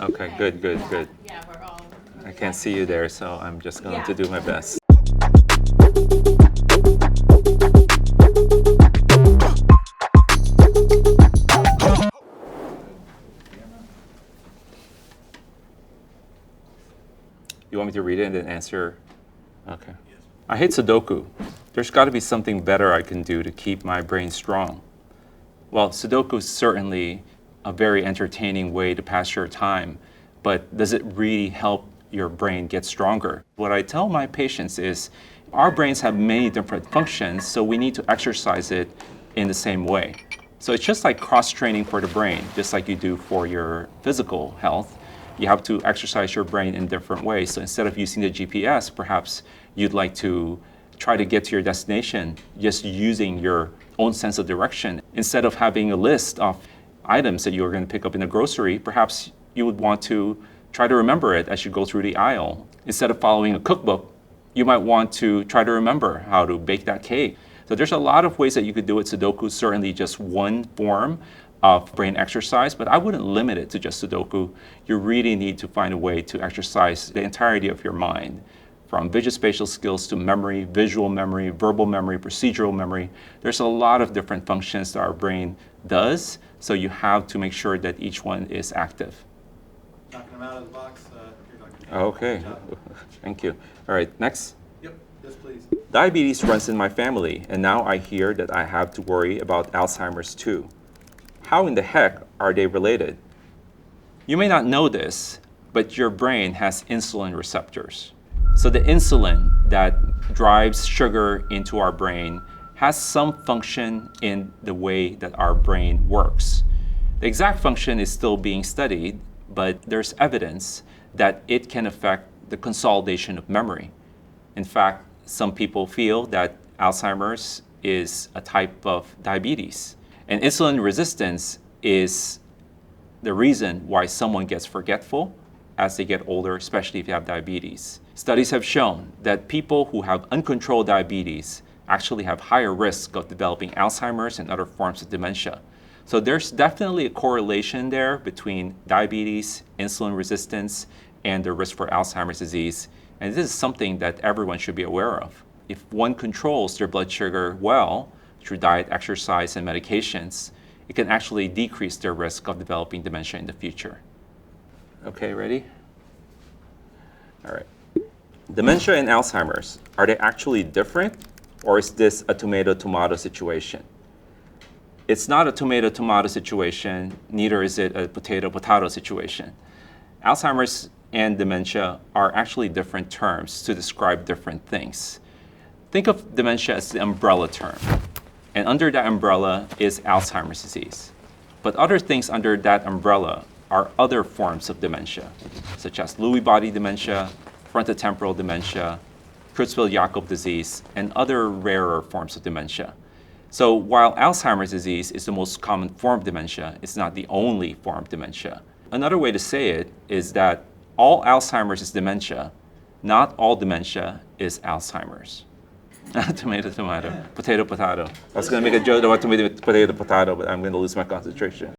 Okay, good, good, good. Yeah, we're all. I can't see you there, so I'm just going to do my best. You want me to read it and then answer? Okay. I hate Sudoku. There's got to be something better I can do to keep my brain strong. Well, Sudoku is certainly a very entertaining way to pass your time, but does it really help your brain get stronger? What I tell my patients is our brains have many different functions, so we need to exercise it in the same way. So it's just like cross-training for the brain, just like you do for your physical health. You have to exercise your brain in different ways. So instead of using the GPS, perhaps you'd like to try to get to your destination just using your own sense of direction. Instead of having a list of items that you're going to pick up in the grocery, perhaps you would want to try to remember it as you go through the aisle. Instead of following a cookbook, you might want to try to remember how to bake that cake. So there's a lot of ways that you could do it. Sudoku is certainly just one form of brain exercise, but I wouldn't limit it to just Sudoku. You really need to find a way to exercise the entirety of your mind, from visuospatial skills to memory, visual memory, verbal memory, procedural memory. There's a lot of different functions that our brain does, so you have to make sure that each one is active. Knocking them out of the box. Okay, thank you. All right, next. Yep, yes please. Diabetes runs in my family, and now I hear that I have to worry about Alzheimer's too. How in the heck are they related? You may not know this, but your brain has insulin receptors. So the insulin that drives sugar into our brain has some function in the way that our brain works. The exact function is still being studied, but there's evidence that it can affect the consolidation of memory. In fact, some people feel that Alzheimer's is a type of diabetes. And insulin resistance is the reason why someone gets forgetful as they get older, especially if you have diabetes. Studies have shown that people who have uncontrolled diabetes actually have higher risk of developing Alzheimer's and other forms of dementia. So there's definitely a correlation there between diabetes, insulin resistance, and the risk for Alzheimer's disease. And this is something that everyone should be aware of. If one controls their blood sugar well through diet, exercise, and medications, it can actually decrease their risk of developing dementia in the future. Okay, ready? All right. Dementia and Alzheimer's, are they actually different, or is this a tomato-tomato situation? It's not a tomato-tomato situation, neither is it a potato-potato situation. Alzheimer's and dementia are actually different terms to describe different things. Think of dementia as the umbrella term, and under that umbrella is Alzheimer's disease. But other things under that umbrella are other forms of dementia, such as Lewy body dementia, frontotemporal dementia, Creutzfeldt-Jakob disease, and other rarer forms of dementia. So while Alzheimer's disease is the most common form of dementia, it's not the only form of dementia. Another way to say it is that all Alzheimer's is dementia, not all dementia is Alzheimer's. Tomato, tomato, potato, potato. I was going to make a joke about tomato, potato, potato, but I'm going to lose my concentration.